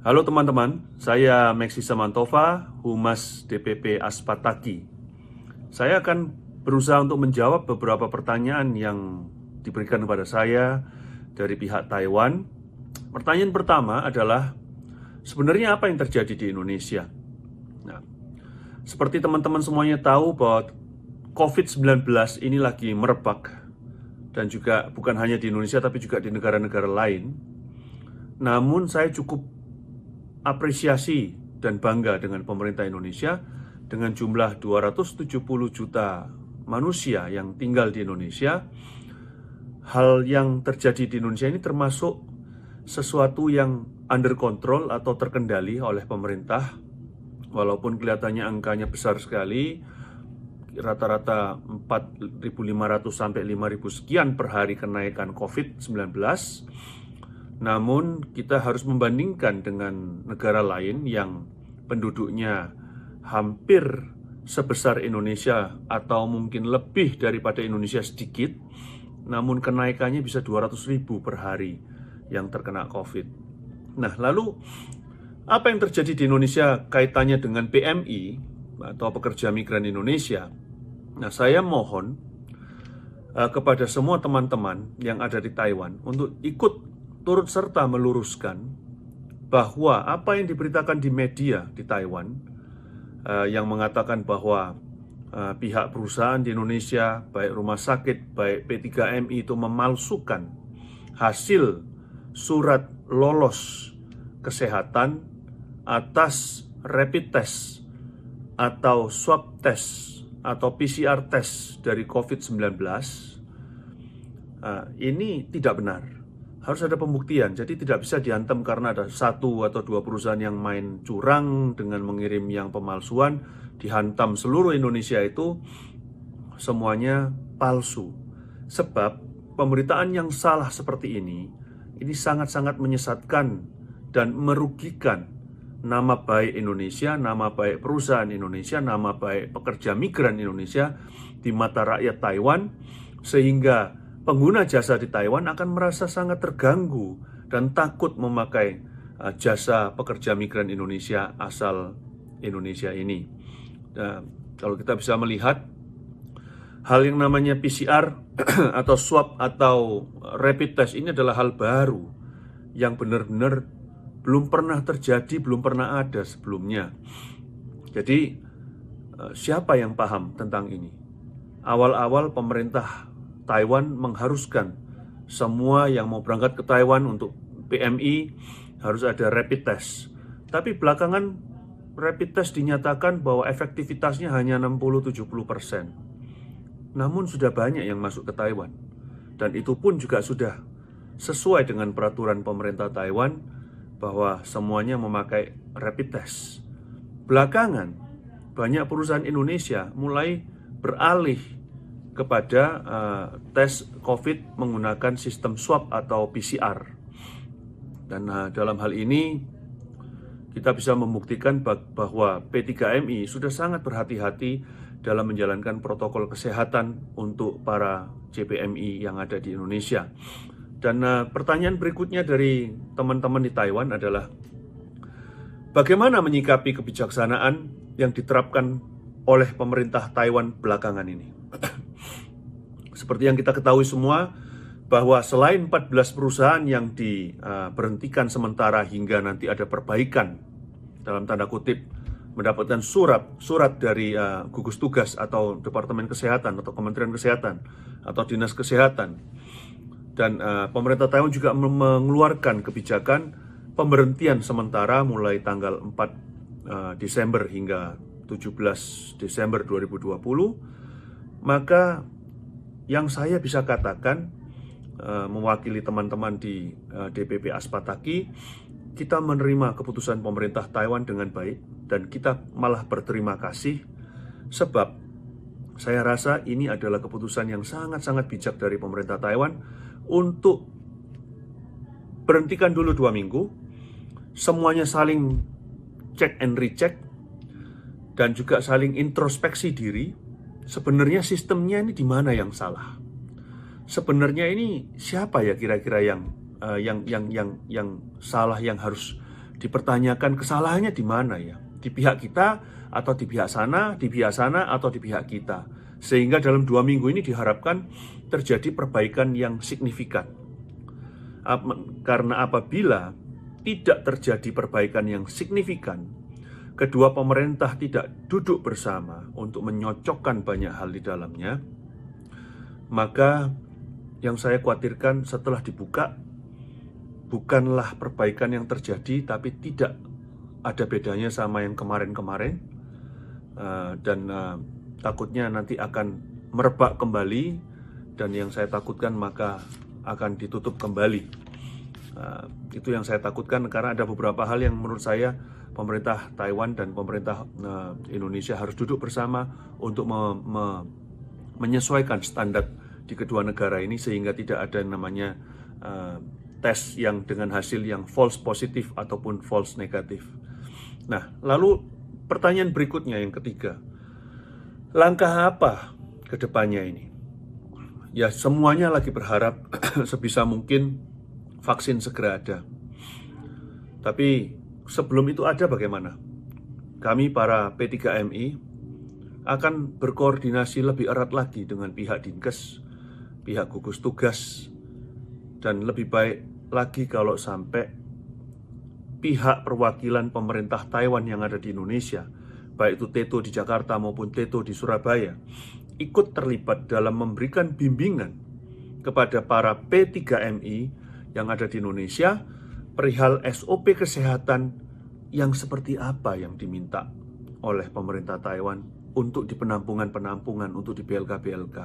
Halo teman-teman, saya Maxi Samantova, Humas DPP Aspataki. Saya akan berusaha untuk menjawab beberapa pertanyaan yang diberikan kepada saya dari pihak Taiwan. Pertanyaan pertama adalah, sebenarnya apa yang terjadi di Indonesia? Nah, seperti teman-teman semuanya tahu bahwa COVID-19 ini lagi merebak, dan juga bukan hanya di Indonesia tapi juga di negara-negara lain. Namun saya cukup apresiasi dan bangga dengan pemerintah Indonesia dengan jumlah 270 juta manusia yang tinggal di Indonesia. Hal yang terjadi di Indonesia ini termasuk sesuatu yang under control atau terkendali oleh pemerintah. Walaupun kelihatannya angkanya besar sekali, rata-rata 4.500 sampai 5.000 sekian per hari kenaikan COVID-19. Namun kita harus membandingkan dengan negara lain yang penduduknya hampir sebesar Indonesia atau mungkin lebih daripada Indonesia sedikit, namun kenaikannya bisa 200.000 per hari yang terkena COVID. Nah, lalu apa yang terjadi di Indonesia kaitannya dengan PMI atau Pekerja Migran Indonesia? Nah, saya mohon kepada semua teman-teman yang ada di Taiwan untuk ikut turut serta meluruskan bahwa apa yang diberitakan di media di Taiwan yang mengatakan bahwa pihak perusahaan di Indonesia, baik rumah sakit, baik P3MI itu memalsukan hasil surat lolos kesehatan atas rapid test atau swab test atau PCR test dari COVID-19, ini tidak benar. Harus ada pembuktian, jadi tidak bisa dihantam karena ada satu atau dua perusahaan yang main curang dengan mengirim yang pemalsuan, dihantam seluruh Indonesia itu semuanya palsu. Sebab pemberitaan yang salah seperti ini sangat-sangat menyesatkan dan merugikan nama baik Indonesia, nama baik perusahaan Indonesia, nama baik pekerja migran Indonesia di mata rakyat Taiwan, sehingga pengguna jasa di Taiwan akan merasa sangat terganggu dan takut memakai jasa pekerja migran Indonesia asal Indonesia ini. Kalau kita bisa melihat hal yang namanya PCR atau swab atau rapid test ini adalah hal baru yang benar-benar belum pernah terjadi, belum pernah ada sebelumnya. Jadi siapa yang paham tentang ini? Awal-awal pemerintah Taiwan mengharuskan semua yang mau berangkat ke Taiwan untuk PMI harus ada rapid test. Tapi belakangan rapid test dinyatakan bahwa efektivitasnya hanya 60-70%. Namun sudah banyak yang masuk ke Taiwan. Dan itu pun juga sudah sesuai dengan peraturan pemerintah Taiwan bahwa semuanya memakai rapid test. Belakangan banyak perusahaan Indonesia mulai beralih kepada tes COVID menggunakan sistem swab atau PCR. Dan dalam hal ini kita bisa membuktikan bahwa P3MI sudah sangat berhati-hati dalam menjalankan protokol kesehatan untuk para JPMI yang ada di Indonesia. Dan pertanyaan berikutnya dari teman-teman di Taiwan adalah, bagaimana menyikapi kebijaksanaan yang diterapkan oleh pemerintah Taiwan belakangan ini? Seperti yang kita ketahui semua, bahwa selain 14 perusahaan yang diberhentikan sementara hingga nanti ada perbaikan, dalam tanda kutip, mendapatkan surat dari gugus tugas atau Departemen Kesehatan atau Kementerian Kesehatan atau Dinas Kesehatan. Dan pemerintah Taiwan juga mengeluarkan kebijakan pemberhentian sementara mulai tanggal 4 Desember hingga 17 Desember 2020. Maka yang saya bisa katakan mewakili teman-teman di DPP Aspataki, kita menerima keputusan pemerintah Taiwan dengan baik dan kita malah berterima kasih, sebab saya rasa ini adalah keputusan yang sangat-sangat bijak dari pemerintah Taiwan untuk berhentikan dulu 2 minggu, semuanya saling check and recheck dan juga saling introspeksi diri. Sebenarnya sistemnya ini di mana yang salah? Sebenarnya ini siapa ya kira-kira yang salah, yang harus dipertanyakan kesalahannya di mana ya? Di pihak kita atau di pihak sana, di pihak sana atau di pihak kita. Sehingga dalam 2 minggu ini diharapkan terjadi perbaikan yang signifikan. Karena apabila tidak terjadi perbaikan yang signifikan, kedua pemerintah tidak duduk bersama untuk menyocokkan banyak hal di dalamnya, maka yang saya khawatirkan setelah dibuka, bukanlah perbaikan yang terjadi, tapi tidak ada bedanya sama yang kemarin-kemarin, dan takutnya nanti akan merebak kembali, dan yang saya takutkan maka akan ditutup kembali. Itu yang saya takutkan, karena ada beberapa hal yang menurut saya pemerintah Taiwan dan pemerintah Indonesia harus duduk bersama untuk menyesuaikan standar di kedua negara ini, sehingga tidak ada yang namanya tes yang dengan hasil yang false positif ataupun false negatif. Nah, lalu pertanyaan berikutnya yang ketiga, langkah apa ke depannya ini? Ya, semuanya lagi berharap sebisa mungkin vaksin segera ada. Tapi sebelum itu ada bagaimana? Kami para P3MI akan berkoordinasi lebih erat lagi dengan pihak Dinkes, pihak gugus tugas, dan lebih baik lagi kalau sampai pihak perwakilan pemerintah Taiwan yang ada di Indonesia, baik itu TETO di Jakarta maupun TETO di Surabaya, ikut terlibat dalam memberikan bimbingan kepada para P3MI yang ada di Indonesia perihal SOP kesehatan yang seperti apa yang diminta oleh pemerintah Taiwan untuk di penampungan-penampungan, untuk di BLK-BLK,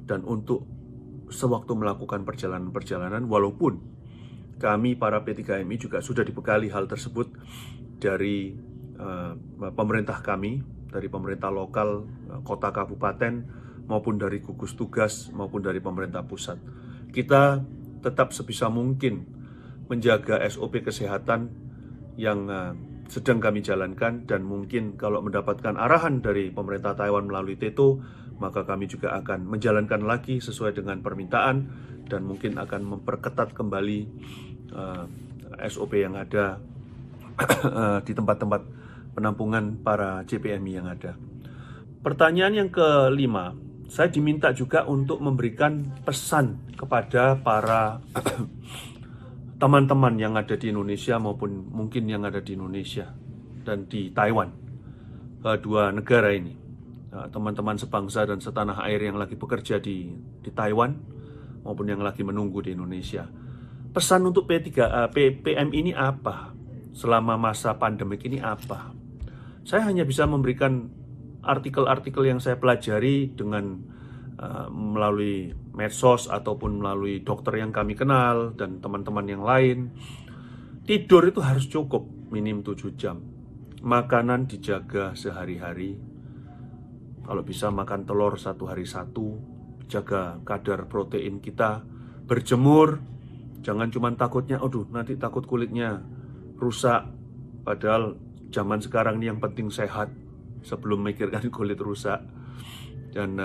dan untuk sewaktu melakukan perjalanan-perjalanan, walaupun kami para P3MI juga sudah dibekali hal tersebut dari pemerintah kami, dari pemerintah lokal, kota kabupaten, maupun dari gugus tugas, maupun dari pemerintah pusat. Kita tetap sebisa mungkin menjaga SOP kesehatan yang sedang kami jalankan, dan mungkin kalau mendapatkan arahan dari pemerintah Taiwan melalui TETO, maka kami juga akan menjalankan lagi sesuai dengan permintaan, dan mungkin akan memperketat kembali SOP yang ada di tempat-tempat penampungan para CPMI yang ada. Pertanyaan yang kelima, saya diminta juga untuk memberikan pesan kepada para teman-teman yang ada di Indonesia maupun mungkin yang ada di Indonesia dan di Taiwan, kedua negara ini, teman-teman sebangsa dan setanah air yang lagi bekerja di Taiwan maupun yang lagi menunggu di Indonesia. Pesan untuk PM ini apa? Selama masa pandemik ini apa? Saya hanya bisa memberikan artikel-artikel yang saya pelajari dengan melalui medsos ataupun melalui dokter yang kami kenal dan teman-teman yang lain. Tidur itu harus cukup, minim 7 jam. Makanan dijaga sehari-hari. Kalau bisa makan telur 1 hari 1, jaga kadar protein kita. Berjemur, jangan cuma takutnya, aduh nanti takut kulitnya rusak. Padahal zaman sekarang ini yang penting sehat sebelum memikirkan kulit rusak. Dan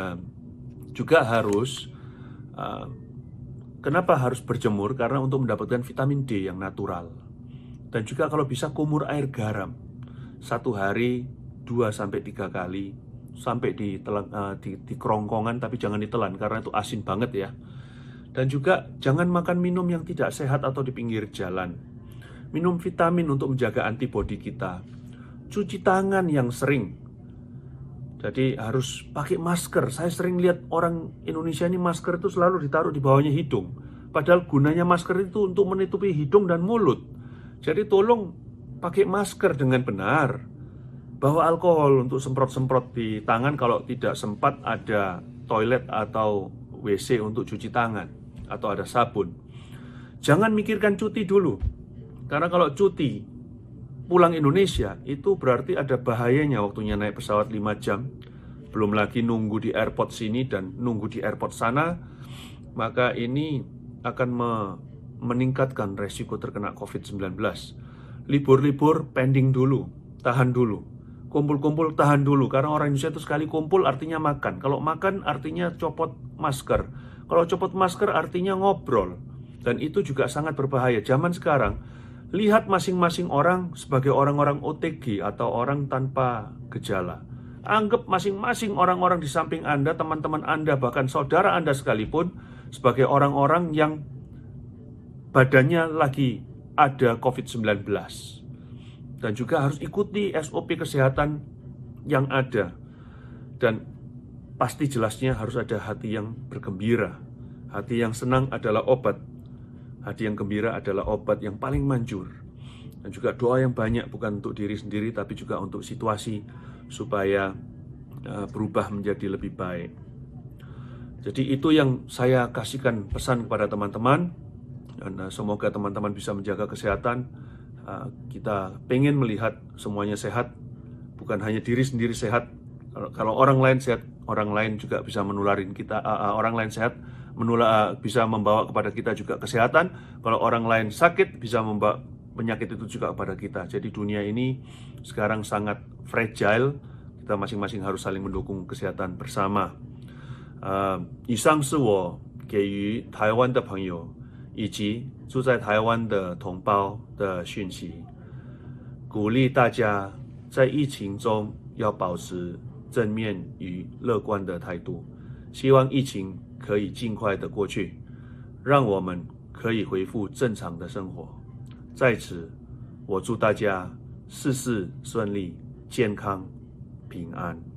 juga harus, kenapa harus berjemur? Karena untuk mendapatkan vitamin D yang natural. Dan juga kalau bisa kumur air garam 1 hari 2-3 kali, sampai di kerongkongan, tapi jangan ditelan karena itu asin banget ya. Dan juga jangan makan minum yang tidak sehat atau di pinggir jalan. Minum vitamin untuk menjaga antibodi kita. Cuci tangan yang sering. Jadi harus pakai masker. Saya sering lihat orang Indonesia ini masker itu selalu ditaruh di bawahnya hidung. Padahal gunanya masker itu untuk menutupi hidung dan mulut. Jadi tolong pakai masker dengan benar. Bawa alkohol untuk semprot-semprot di tangan kalau tidak sempat ada toilet atau WC untuk cuci tangan atau ada sabun. Jangan mikirkan cuti dulu. Karena kalau cuti pulang Indonesia itu berarti ada bahayanya waktunya naik pesawat 5 jam. Belum lagi nunggu di airport sini dan nunggu di airport sana. Maka ini akan meningkatkan resiko terkena COVID-19. Libur-libur pending dulu, tahan dulu. Kumpul-kumpul tahan dulu. Karena orang Indonesia itu sekali kumpul artinya makan. Kalau makan artinya copot masker. Kalau copot masker artinya ngobrol. Dan itu juga sangat berbahaya. Zaman sekarang lihat masing-masing orang sebagai orang-orang OTG atau orang tanpa gejala. Anggap masing-masing orang-orang di samping Anda, teman-teman Anda, bahkan saudara Anda sekalipun sebagai orang-orang yang badannya lagi ada COVID-19. Dan juga harus ikuti SOP kesehatan yang ada. Dan pasti jelasnya harus ada hati yang bergembira. Hati yang senang adalah obat. Hati yang gembira adalah obat yang paling manjur. Dan juga doa yang banyak bukan untuk diri sendiri tapi juga untuk situasi supaya berubah menjadi lebih baik. Jadi itu yang saya kasihkan pesan kepada teman-teman. Dan semoga teman-teman bisa menjaga kesehatan. Kita pengen melihat semuanya sehat. Bukan hanya diri sendiri sehat. Kalau orang lain sehat, orang lain juga bisa menularin kita. Orang lain sehat bisa membawa kepada kita juga kesehatan. Kalau orang lain sakit, bisa membawa penyakit itu juga kepada kita. Jadi dunia ini sekarang sangat fragile. Kita masing-masing harus saling mendukung kesehatan bersama. 以上是我给予台湾的朋友以及住在台湾的同胞的讯息，鼓励大家在疫情中要保持正面与乐观的态度，希望疫情可以尽快的过去，让我们可以恢复正常的生活。在此，我祝大家事事顺利、健康、平安。